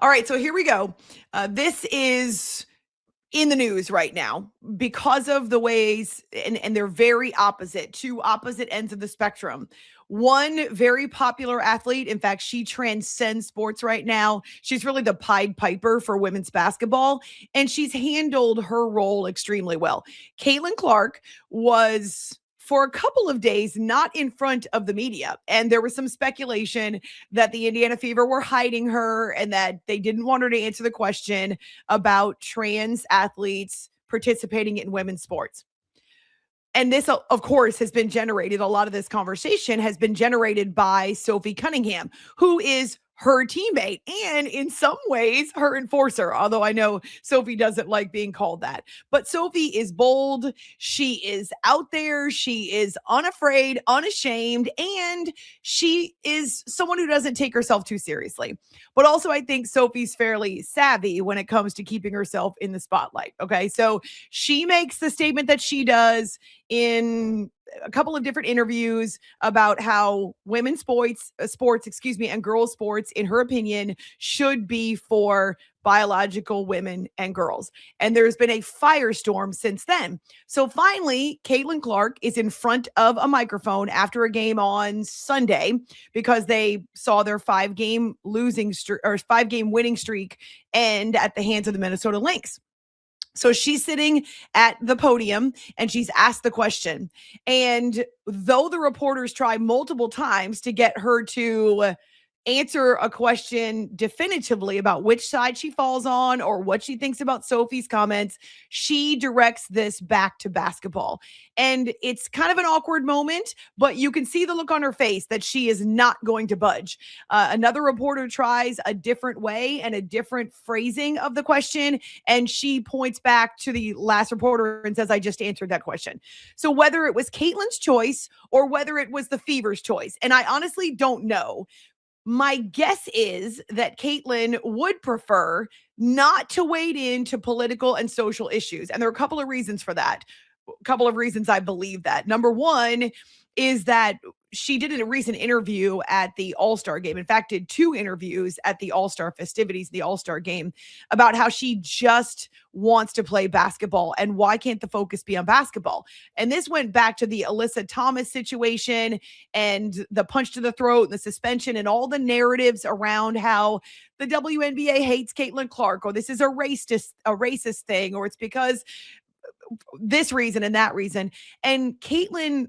All right, so here we go. This is in the news right now because of the ways, and they're very opposite, two opposite ends of the spectrum. One very popular athlete, in fact, she transcends sports right now. She's really the Pied Piper for women's basketball, and she's handled her role extremely well. Caitlin Clark was for a couple of days not in front of the media, and there was some speculation that the Indiana Fever were hiding her and that they didn't want her to answer the question about trans athletes participating in women's sports. And this, of course, has been generated. A lot of this conversation has been generated by Sophie Cunningham, who is her teammate and in some ways her enforcer, although I know Sophie doesn't like being called that. But Sophie is bold. She is out there. She is unafraid, unashamed, and she is someone who doesn't take herself too seriously. But also, I think Sophie's fairly savvy when it comes to keeping herself in the spotlight. Okay. So she makes the statement that she does in a couple of different interviews about how women's and girls sports, in her opinion, should be for biological women and girls. And there's been a firestorm since then. So finally, Caitlin Clark is in front of a microphone after a game on Sunday because they saw their 5-game winning streak end at the hands of the Minnesota Lynx. So she's sitting at the podium and she's asked the question. And though the reporters try multiple times to get her to answer a question definitively about which side she falls on or what she thinks about Sophie's comments, she directs this back to basketball. And it's kind of an awkward moment, but you can see the look on her face that she is not going to budge. Another reporter tries a different way and a different phrasing of the question, and she points back to the last reporter and says, I just answered that question. So whether it was Caitlin's choice or whether it was the Fever's choice, and I honestly don't know, my guess is that Caitlin would prefer not to wade into political and social issues. And there are a couple of reasons for that. A couple of reasons I believe that. Number one is that she did a recent interview at the All-Star game. In fact, did 2 interviews at the All-Star festivities, the All-Star game, about how she just wants to play basketball and why can't the focus be on basketball? And this went back to the Alyssa Thomas situation and the punch to the throat and the suspension and all the narratives around how the WNBA hates Caitlin Clark, or this is a racist thing, or it's because this reason and that reason. And Caitlin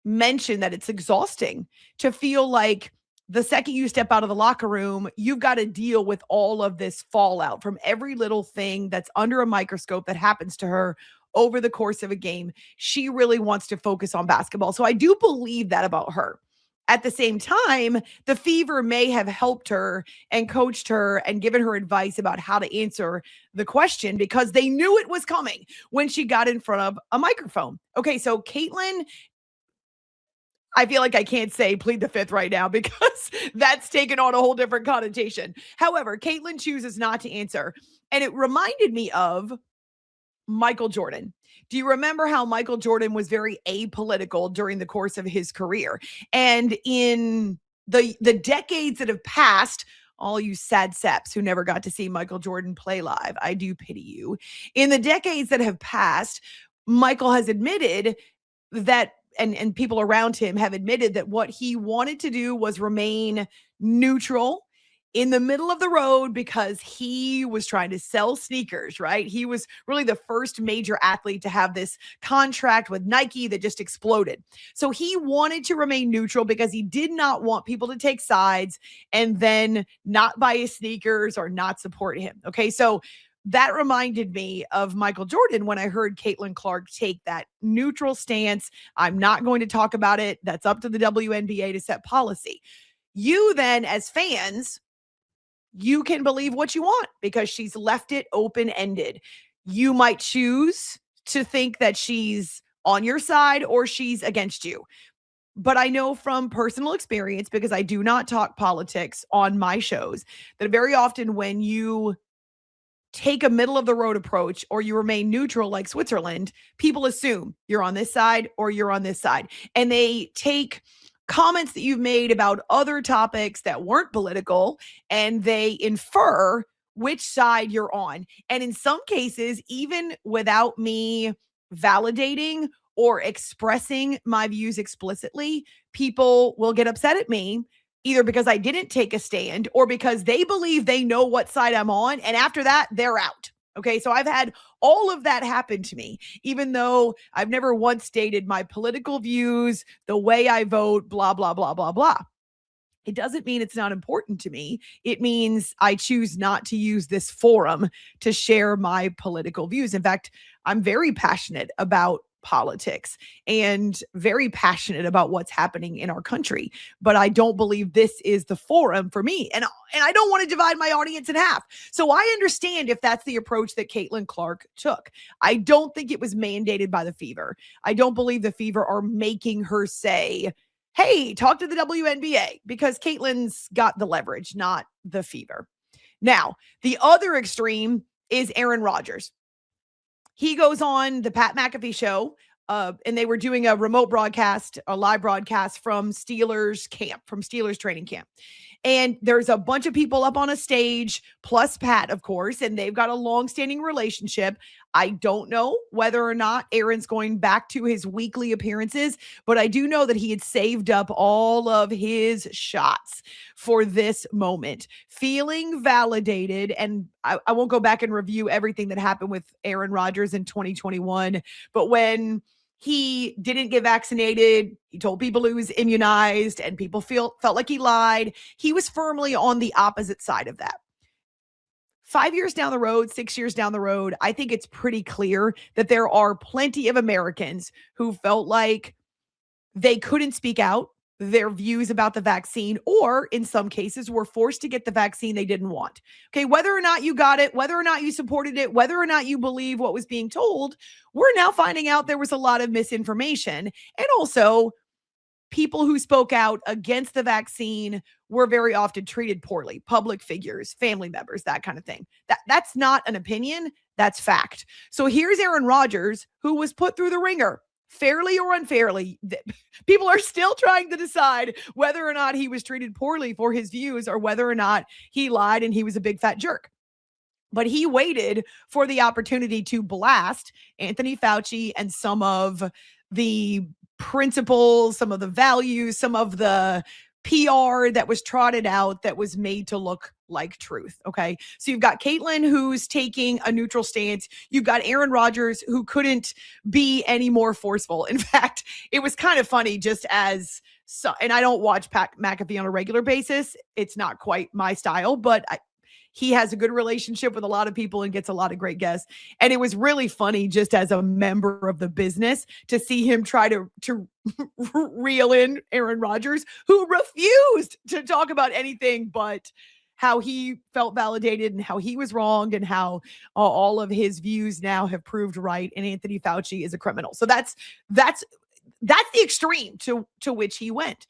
mentioned that it's exhausting to feel like the second you step out of the locker room, you've got to deal with all of this fallout from every little thing that's under a microscope that happens to her over the course of a game. She really wants to focus on basketball. So I do believe that about her. At the same time, the Fever may have helped her and coached her and given her advice about how to answer the question because they knew it was coming when she got in front of a microphone. Okay, so Caitlin, I feel like I can't say plead the fifth right now because that's taken on a whole different connotation. However, Caitlin chooses not to answer. And it reminded me of Michael Jordan. Do you remember how Michael Jordan was very apolitical during the course of his career? And in the decades that have passed, all you sad saps who never got to see Michael Jordan play live, I do pity you. In the decades that have passed, Michael has admitted that, and people around him have admitted that what he wanted to do was remain neutral in the middle of the road because he was trying to sell sneakers, right? He was really the first major athlete to have this contract with Nike that just exploded. So he wanted to remain neutral because he did not want people to take sides and then not buy his sneakers or not support him. Okay, so that reminded me of Michael Jordan when I heard Caitlin Clark take that neutral stance. I'm not going to talk about it. That's up to the WNBA to set policy. You then, as fans, you can believe what you want because she's left it open-ended. You might choose to think that she's on your side or she's against you. But I know from personal experience, because I do not talk politics on my shows, that very often when you take a middle of the road approach or you remain neutral like Switzerland, people assume you're on this side or you're on this side. And they take comments that you've made about other topics that weren't political, and they infer which side you're on. And in some cases, even without me validating or expressing my views explicitly, people will get upset at me either because I didn't take a stand or because they believe they know what side I'm on. And after that, they're out. Okay. So I've had all of that happen to me, even though I've never once stated my political views, the way I vote, blah, blah, blah, blah, blah. It doesn't mean it's not important to me. It means I choose not to use this forum to share my political views. In fact, I'm very passionate about politics and very passionate about what's happening in our country, but I don't believe this is the forum for me. And I don't want to divide my audience in half. So I understand if that's the approach that Caitlin Clark took. I don't think it was mandated by the Fever. I don't believe the Fever are making her say, hey, talk to the WNBA, because Caitlin's got the leverage, not the Fever. Now, the other extreme is Aaron Rodgers. He goes on the Pat McAfee show, and they were doing a remote broadcast, a live broadcast from Steelers camp, from Steelers training camp. And there's a bunch of people up on a stage, plus Pat, of course, and they've got a long-standing relationship. I don't know whether or not Aaron's going back to his weekly appearances, but I do know that he had saved up all of his shots for this moment, feeling validated. And I won't go back and review everything that happened with Aaron Rodgers in 2021, but when he didn't get vaccinated, he told people he was immunized, and people felt like he lied. He was firmly on the opposite side of that. 5 years down the road, 6 years down the road, I think it's pretty clear that there are plenty of Americans who felt like they couldn't speak out their views about the vaccine, or in some cases were forced to get the vaccine they didn't want. Okay, whether or not you got it, whether or not you supported it, whether or not you believe what was being told, we're now finding out there was a lot of misinformation. And also, people who spoke out against the vaccine were very often treated poorly. Public figures, family members, that kind of thing. That's not an opinion, that's fact. So here's Aaron Rodgers, who was put through the ringer, fairly or unfairly. People are still trying to decide whether or not he was treated poorly for his views or whether or not he lied and he was a big fat jerk. But he waited for the opportunity to blast Anthony Fauci and some of the principles, some of the values, some of the PR that was trotted out that was made to look like truth. Okay. So you've got Caitlin, who's taking a neutral stance. You've got Aaron Rodgers, who couldn't be any more forceful. In fact, it was kind of funny, just as so, and I don't watch Pat McAfee on a regular basis. It's not quite my style, but he has a good relationship with a lot of people and gets a lot of great guests. And it was really funny, just as a member of the business, to see him try to reel in Aaron Rodgers, who refused to talk about anything but how he felt validated and how he was wrong and how all of his views now have proved right. And Anthony Fauci is a criminal. So that's the extreme to which he went.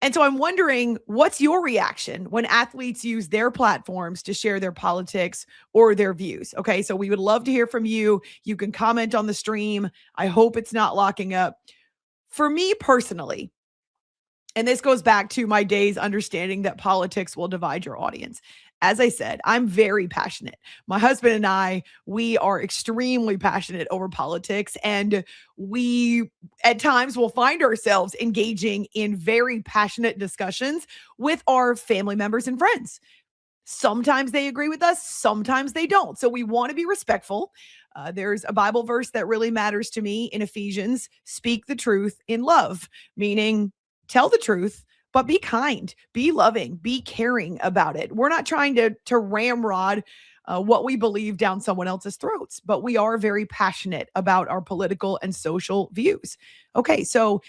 And so I'm wondering, what's your reaction when athletes use their platforms to share their politics or their views? Okay, so we would love to hear from you. You can comment on the stream. I hope it's not locking up. For me personally, and this goes back to my days understanding that politics will divide your audience. As I said, I'm very passionate. My husband and I, we are extremely passionate over politics, and we at times will find ourselves engaging in very passionate discussions with our family members and friends. Sometimes they agree with us, sometimes they don't. So we want to be respectful. There's a Bible verse that really matters to me in Ephesians: speak the truth in love, meaning tell the truth, but be kind, be loving, be caring about it. We're not trying to ramrod what we believe down someone else's throats, but we are very passionate about our political and social views. Okay, so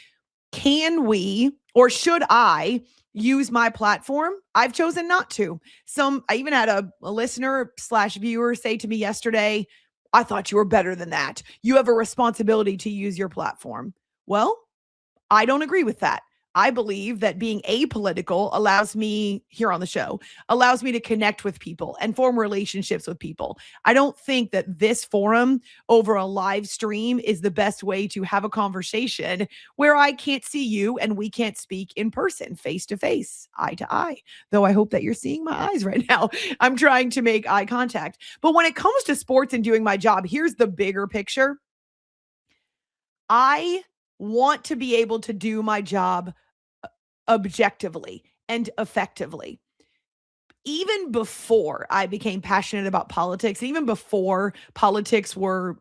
can we, or should I, use my platform? I've chosen not to. I even had a listener / viewer say to me yesterday, I thought you were better than that. You have a responsibility to use your platform. Well, I don't agree with that. I believe that being apolitical allows me here on the show, allows me to connect with people and form relationships with people. I don't think that this forum over a live stream is the best way to have a conversation where I can't see you and we can't speak in person, face to face, eye to eye. Though I hope that you're seeing my eyes right now. I'm trying to make eye contact. But when it comes to sports and doing my job, here's the bigger picture. I want to be able to do my job objectively and effectively. Even before I became passionate about politics, even before politics were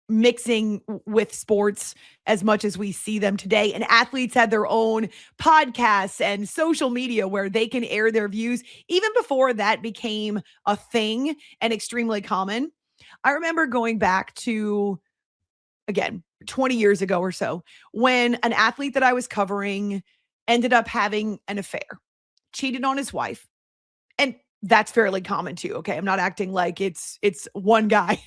mixing with sports as much as we see them today, and athletes had their own podcasts and social media where they can air their views, even before that became a thing and extremely common. I remember going back to, again, 20 years ago or so, when an athlete that I was covering ended up having an affair, cheated on his wife. And that's fairly common too. Okay. I'm not acting like it's one guy.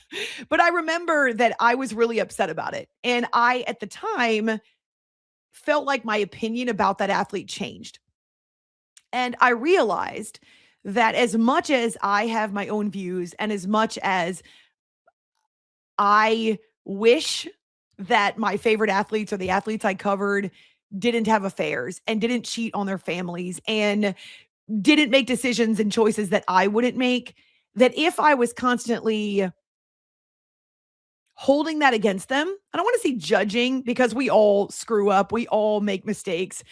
But I remember that I was really upset about it. And I, at the time, felt like my opinion about that athlete changed. And I realized that as much as I have my own views and as much as I wish that my favorite athletes or the athletes I covered didn't have affairs and didn't cheat on their families and didn't make decisions and choices that I wouldn't make, that if I was constantly holding that against them, I don't want to say judging, because we all screw up, we all make mistakes.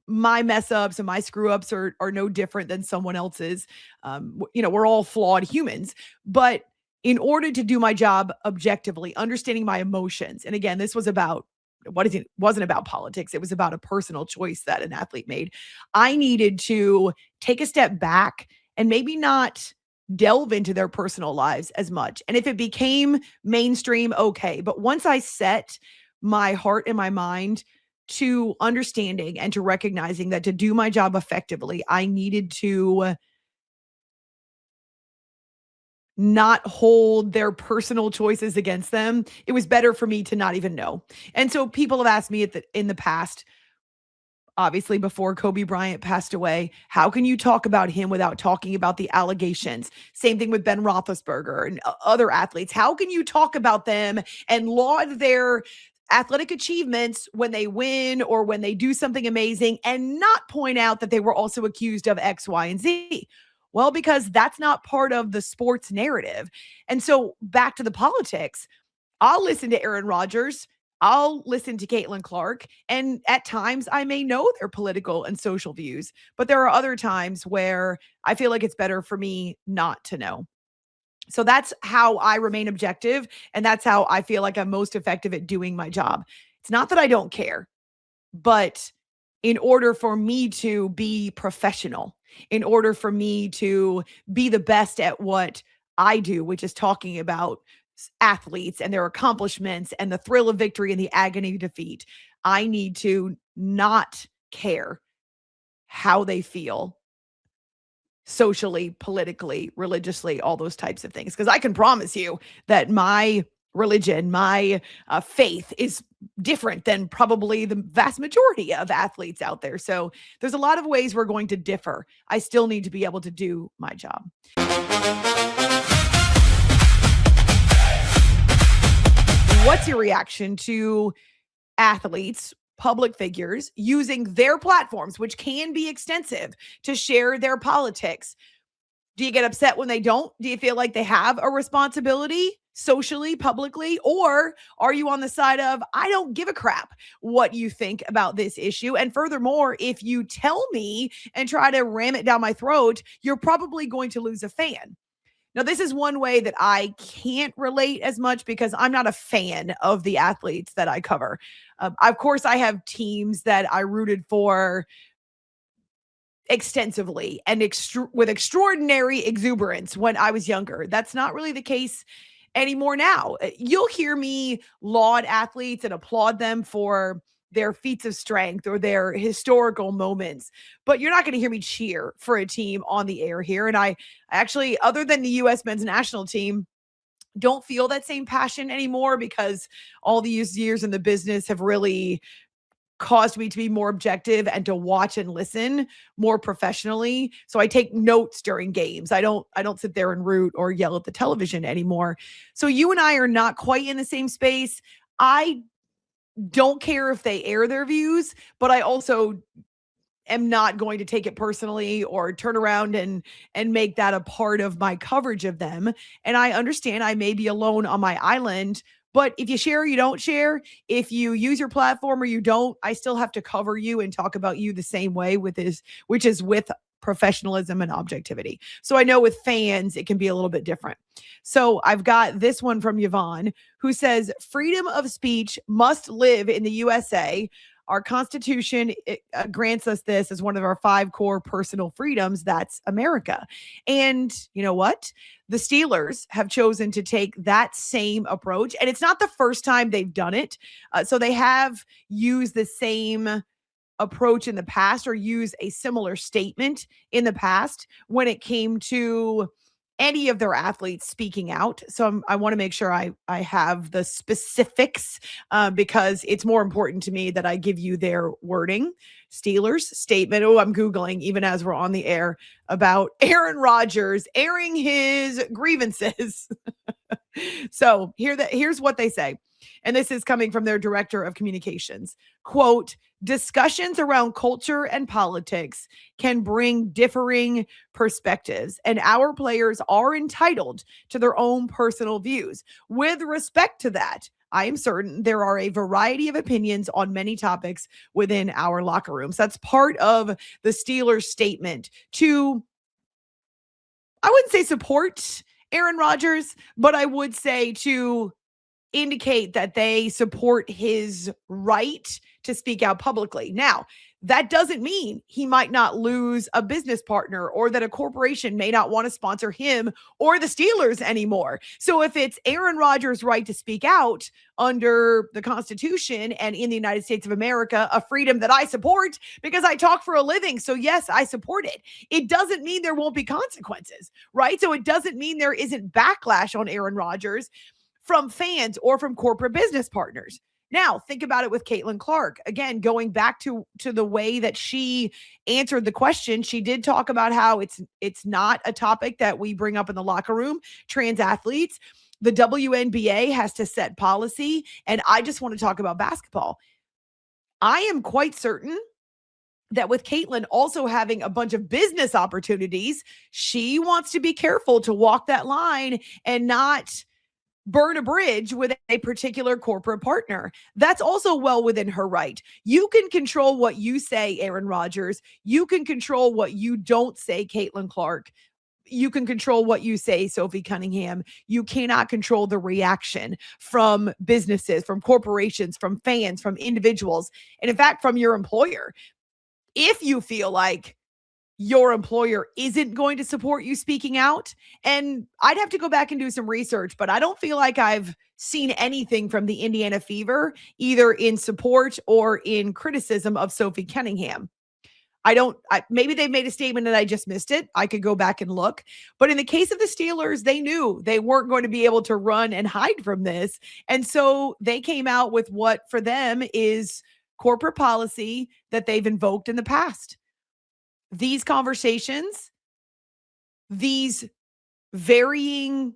My mess ups and my screw ups are no different than someone else's. We're all flawed humans, but in order to do my job objectively, understanding my emotions, and again, this was about wasn't about politics. It was about a personal choice that an athlete made. I needed to take a step back and maybe not delve into their personal lives as much. And if it became mainstream, okay. But once I set my heart and my mind to understanding and to recognizing that to do my job effectively, I needed to not hold their personal choices against them, it was better for me to not even know. And so people have asked me in the past, obviously before Kobe Bryant passed away, how can you talk about him without talking about the allegations? Same thing with Ben Roethlisberger and other athletes. How can you talk about them and laud their athletic achievements when they win or when they do something amazing and not point out that they were also accused of X, Y, and Z? Well, because that's not part of the sports narrative. And so back to the politics, I'll listen to Aaron Rodgers. I'll listen to Caitlin Clark. And at times I may know their political and social views, but there are other times where I feel like it's better for me not to know. So that's how I remain objective. And that's how I feel like I'm most effective at doing my job. It's not that I don't care, but in order for me to be professional, in order for me to be the best at what I do, which is talking about athletes and their accomplishments and the thrill of victory and the agony of defeat, I need to not care how they feel socially, politically, religiously, all those types of things. Because I can promise you that my religion, my faith is different than probably the vast majority of athletes out there. So there's a lot of ways we're going to differ. I still need to be able to do my job. What's your reaction to athletes, public figures, using their platforms, which can be extensive, to share their politics? Do you get upset when they don't? Do you feel like they have a responsibility socially, publicly? Or are you on the side of, I don't give a crap what you think about this issue? And furthermore, if you tell me and try to ram it down my throat, you're probably going to lose a fan. Now, this is one way that I can't relate as much because I'm not a fan of the athletes that I cover. Of course, I have teams that I rooted for extensively and with extraordinary exuberance when I was younger. That's not really the case anymore now. You'll hear me laud athletes and applaud them for their feats of strength or their historical moments, but you're not going to hear me cheer for a team on the air here. And I actually, other than the U.S. men's national team, don't feel that same passion anymore because all these years in the business have really caused me to be more objective and to watch and listen more professionally. So I take notes during games. I don't sit there and root or yell at the television anymore. So you and I are not quite in the same space. I don't care if they air their views, but I also am not going to take it personally or turn around and make that a part of my coverage of them. And I understand I may be alone on my island, but if you share, you don't share. If you use your platform or you don't, I still have to cover you and talk about you the same way which is with professionalism and objectivity. So I know with fans, it can be a little bit different. So I've got this one from Yvonne who says, freedom of speech must live in the USA. Our Constitution grants us this as one of our 5 core personal freedoms. That's America. And you know what? The Steelers have chosen to take that same approach. And it's not the first time they've done it. So they have used the same approach in the past or use a similar statement in the past when it came to any of their athletes speaking out. So I want to make sure I have the specifics because it's more important to me that I give you their wording. Steelers statement. Oh, I'm Googling even as we're on the air about Aaron Rodgers airing his grievances. So here's what they say. And this is coming from their director of communications. Quote, discussions around culture and politics can bring differing perspectives, and our players are entitled to their own personal views. With respect to that, I am certain there are a variety of opinions on many topics within our locker rooms. That's part of the Steelers' statement to, I wouldn't say support Aaron Rodgers, but I would say to indicate that they support his right to speak out publicly. Now, that doesn't mean he might not lose a business partner or that a corporation may not want to sponsor him or the Steelers anymore. So if it's Aaron Rodgers' right to speak out under the Constitution and in the United States of America, a freedom that I support because I talk for a living. So yes, I support it. It doesn't mean there won't be consequences, right? So it doesn't mean there isn't backlash on Aaron Rodgers from fans or from corporate business partners. Now, think about it with Caitlin Clark. Again, going back to the way that she answered the question, she did talk about how it's not a topic that we bring up in the locker room, trans athletes. The WNBA has to set policy, and I just want to talk about basketball. I am quite certain that with Caitlin also having a bunch of business opportunities, she wants to be careful to walk that line and not burn a bridge with a particular corporate partner. That's also well within her right. You can control what you say, Aaron Rodgers. You can control what you don't say, Caitlin Clark. You can control what you say, Sophie Cunningham. You cannot control the reaction from businesses, from corporations, from fans, from individuals, and in fact, from your employer. If you feel like your employer isn't going to support you speaking out. And I'd have to go back and do some research, but I don't feel like I've seen anything from the Indiana Fever, either in support or in criticism of Sophie Cunningham. Maybe they've made a statement and I just missed it. I could go back and look. But in the case of the Steelers, they knew they weren't going to be able to run and hide from this. And so they came out with what for them is corporate policy that they've invoked in the past. These conversations, these varying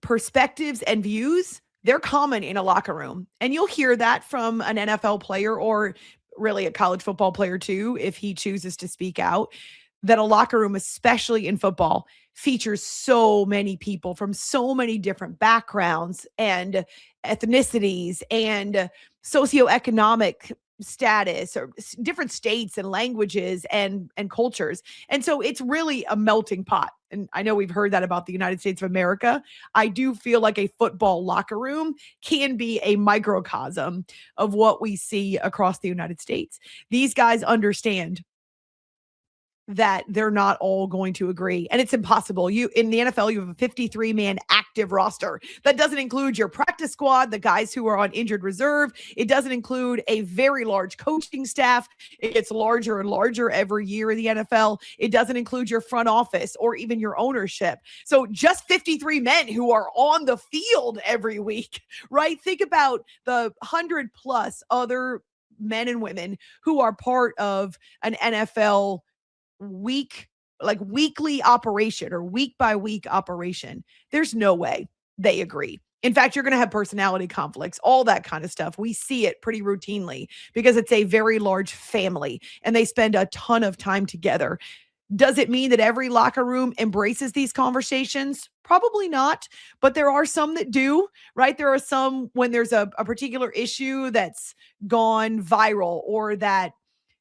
perspectives and views, they're common in a locker room. And you'll hear that from an NFL player or really a college football player too, if he chooses to speak out, that a locker room, especially in football, features so many people from so many different backgrounds and ethnicities and socioeconomic status or different states and languages and cultures. And so it's really a melting pot. And I know we've heard that about the United States of America. I do feel like a football locker room can be a microcosm of what we see across the United States. These guys understand that they're not all going to agree. And it's impossible. In the NFL, you have a 53-man active roster. That doesn't include your practice squad, the guys who are on injured reserve. It doesn't include a very large coaching staff. It gets larger and larger every year in the NFL. It doesn't include your front office or even your ownership. So just 53 men who are on the field every week, right? Think about the 100 plus other men and women who are part of an NFL weekly operation or week by week operation. There's no way they agree. In fact, you're going to have personality conflicts, all that kind of stuff. We see it pretty routinely because it's a very large family and they spend a ton of time together. Does it mean that every locker room embraces these conversations? Probably not, but there are some that do, right? There are some when there's a particular issue that's gone viral or that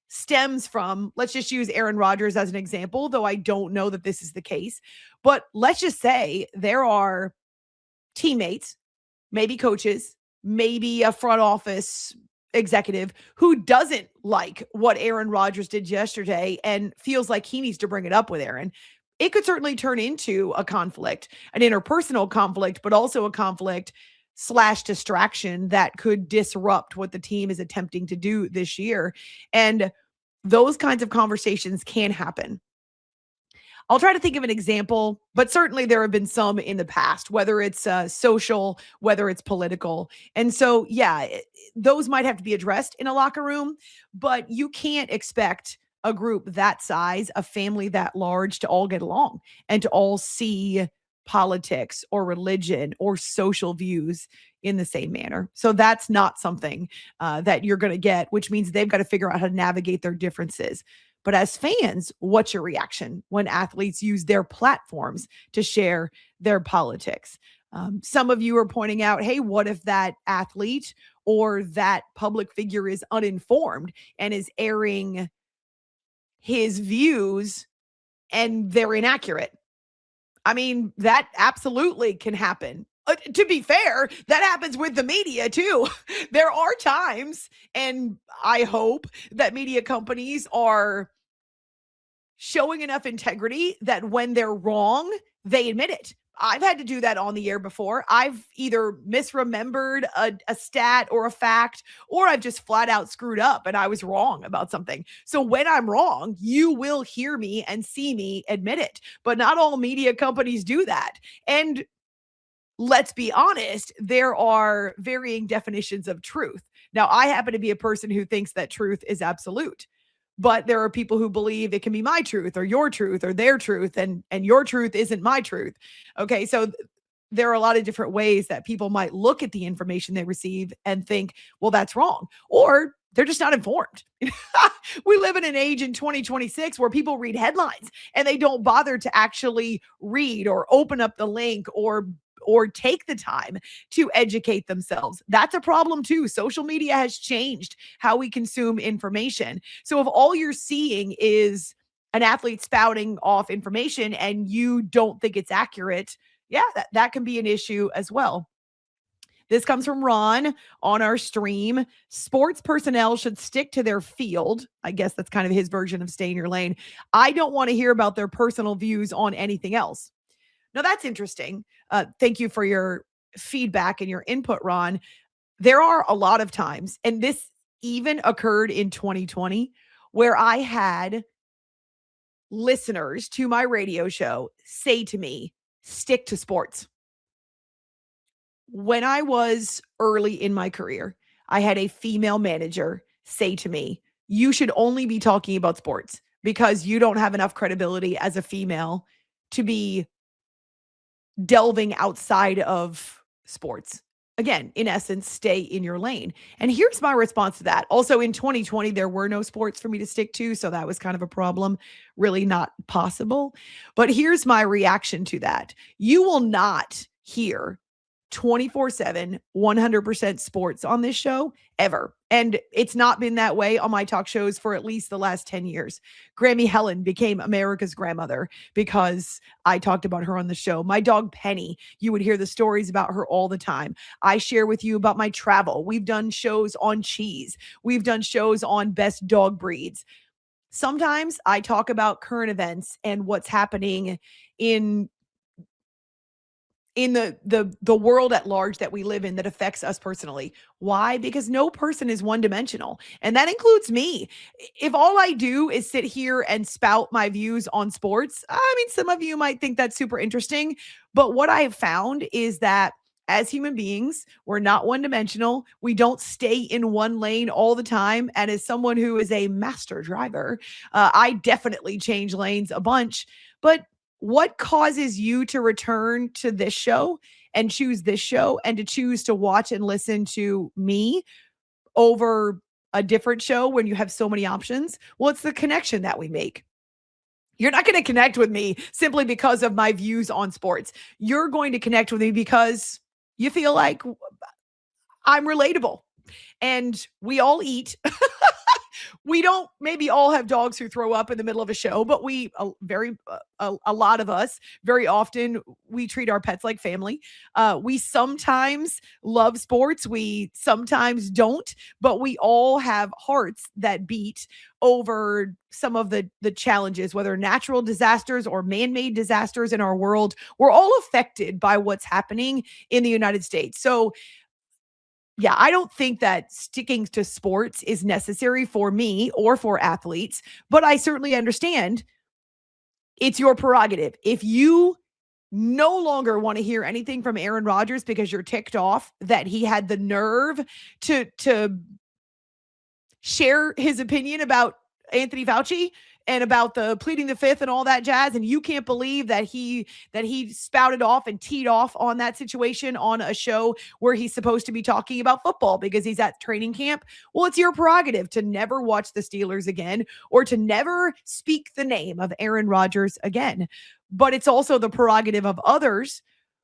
stems from, let's just use Aaron Rodgers as an example, though I don't know that this is the case. But let's just say there are teammates, maybe coaches, maybe a front office executive who doesn't like what Aaron Rodgers did yesterday and feels like he needs to bring it up with Aaron. It could certainly turn into a conflict, an interpersonal conflict, but also a conflict slash distraction that could disrupt what the team is attempting to do this year. And those kinds of conversations can happen. I'll try to think of an example, but certainly there have been some in the past, whether it's social, whether it's political. And so, yeah, those might have to be addressed in a locker room, but you can't expect a group that size, a family that large to all get along and to all see politics or religion or social views in the same manner. So that's not something that you're going to get, which means they've got to figure out how to navigate their differences. But as fans, what's your reaction when athletes use their platforms to share their politics? Some of you are pointing out, hey, what if that athlete or that public figure is uninformed and is airing his views and they're inaccurate? I mean, that absolutely can happen. To be fair, that happens with the media too. There are times, and I hope that media companies are showing enough integrity that when they're wrong, they admit it. I've had to do that on the air before. I've either misremembered a stat or a fact, or I've just flat out screwed up and I was wrong about something. So when I'm wrong, you will hear me and see me admit it. But not all media companies do that. And let's be honest, there are varying definitions of truth. Now, I happen to be a person who thinks that truth is absolute. But there are people who believe it can be my truth or your truth or their truth, and your truth isn't my truth. Okay, so there are a lot of different ways that people might look at the information they receive and think, well, that's wrong, or they're just not informed. We live in an age in 2026 where people read headlines and they don't bother to actually read or open up the link or take the time to educate themselves. That's a problem too. Social media has changed how we consume information. So if all you're seeing is an athlete spouting off information and you don't think it's accurate, yeah, that can be an issue as well. This comes from Ron on our stream. Sports personnel should stick to their field. I guess that's kind of his version of stay in your lane. I don't want to hear about their personal views on anything else. Now, that's interesting. Thank you for your feedback and your input, Ron. There are a lot of times, and this even occurred in 2020, where I had listeners to my radio show say to me, stick to sports. When I was early in my career, I had a female manager say to me, you should only be talking about sports because you don't have enough credibility as a female to be delving outside of sports. Again, in essence, stay in your lane. And here's my response to that. Also, in 2020, there were no sports for me to stick to, so that was kind of a problem, really not possible. But here's my reaction to that. You will not hear 24/7, 100% sports on this show ever. And it's not been that way on my talk shows for at least the last 10 years. Grammy Helen became America's grandmother because I talked about her on the show. My dog Penny, you would hear the stories about her all the time. I share with you about my travel. We've done shows on cheese. We've done shows on best dog breeds. Sometimes I talk about current events and what's happening in the world at large that we live in that affects us personally. Why? Because no person is one-dimensional, and that includes me. If all I do is sit here and spout my views on sports, I mean, some of you might think that's super interesting, but what I have found is that as human beings, we're not one dimensional. We don't stay in one lane all the time. And as someone who is a master driver, I definitely change lanes a bunch. But what causes you to return to this show and choose this show and to choose to watch and listen to me over a different show when you have so many options? Well, it's the connection that we make. You're not going to connect with me simply because of my views on sports. You're going to connect with me because you feel like I'm relatable and we all eat. We don't maybe all have dogs who throw up in the middle of a show, but we a lot of us very often we treat our pets like family. We sometimes love sports, we sometimes don't, but we all have hearts that beat over some of the challenges, whether natural disasters or man-made disasters in our world. We're all affected by what's happening in the United States. So yeah, I don't think that sticking to sports is necessary for me or for athletes, but I certainly understand it's your prerogative. If you no longer want to hear anything from Aaron Rodgers because you're ticked off that he had the nerve to share his opinion about Anthony Fauci and about the pleading the fifth and all that jazz, and you can't believe that he spouted off and teed off on that situation on a show where he's supposed to be talking about football because he's at training camp. Well, it's your prerogative to never watch the Steelers again or to never speak the name of Aaron Rodgers again. But it's also the prerogative of others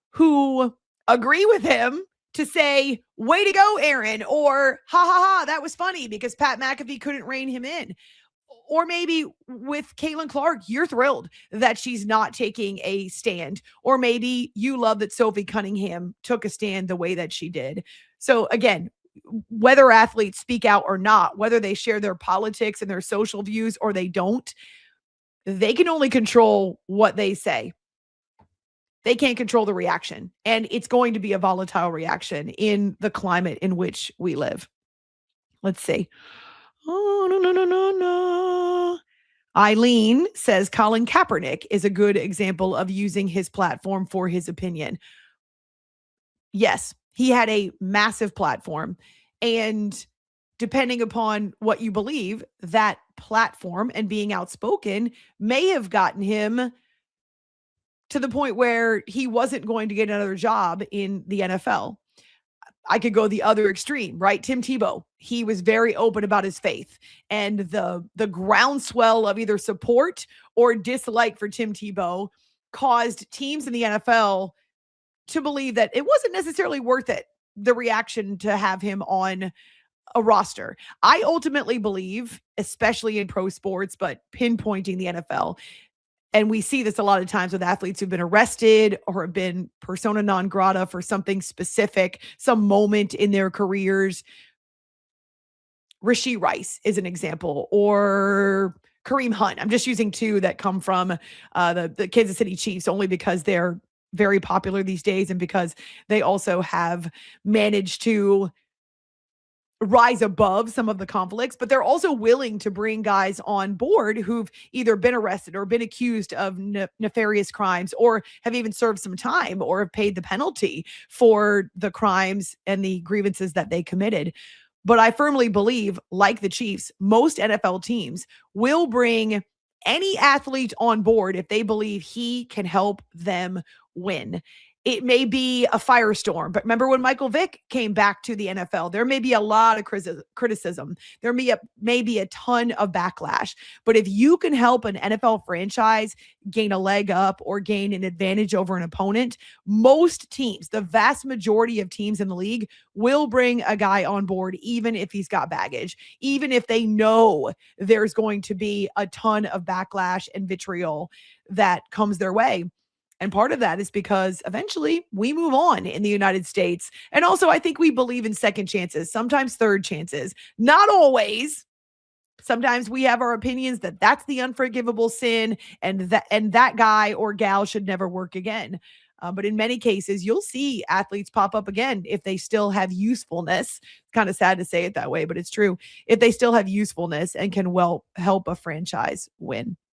who agree with him to say, way to go, Aaron, or ha ha ha, that was funny because Pat McAfee couldn't rein him in. Or maybe with Caitlin Clark, you're thrilled that she's not taking a stand. Or maybe you love that Sophie Cunningham took a stand the way that she did. So again, whether athletes speak out or not, whether they share their politics and their social views or they don't, they can only control what they say. They can't control the reaction. And it's going to be a volatile reaction in the climate in which we live. Let's see. Oh, no, no, no, no, no. Eileen says Colin Kaepernick is a good example of using his platform for his opinion. Yes, he had a massive platform. And depending upon what you believe, that platform and being outspoken may have gotten him to the point where he wasn't going to get another job in the NFL. I could go the other extreme, right? Tim Tebow, he was very open about his faith, and the groundswell of either support or dislike for Tim Tebow caused teams in the NFL to believe that it wasn't necessarily worth it, the reaction to have him on a roster. I ultimately believe, especially in pro sports, but pinpointing the NFL, and we see this a lot of times with athletes who've been arrested or have been persona non grata for something specific, some moment in their careers. Rashee Rice is an example, or Kareem Hunt. I'm just using two that come from the Kansas City Chiefs only because they're very popular these days and because they also have managed to rise above some of the conflicts, but they're also willing to bring guys on board who've either been arrested or been accused of nefarious crimes or have even served some time or have paid the penalty for the crimes and the grievances that they committed. But I firmly believe, like the Chiefs, most NFL teams will bring any athlete on board if they believe he can help them win. It may be a firestorm, but remember when Michael Vick came back to the NFL, there may be a lot of criticism. There may be a ton of backlash. But if you can help an NFL franchise gain a leg up or gain an advantage over an opponent, most teams, the vast majority of teams in the league, will bring a guy on board, even if he's got baggage, even if they know there's going to be a ton of backlash and vitriol that comes their way. And part of that is because eventually we move on in the United States. And also, I think we believe in second chances, sometimes third chances, not always. Sometimes we have our opinions that that's the unforgivable sin and that guy or gal should never work again. But in many cases, you'll see athletes pop up again if they still have usefulness. It's kind of sad to say it that way, but it's true. If they still have usefulness and can help a franchise win.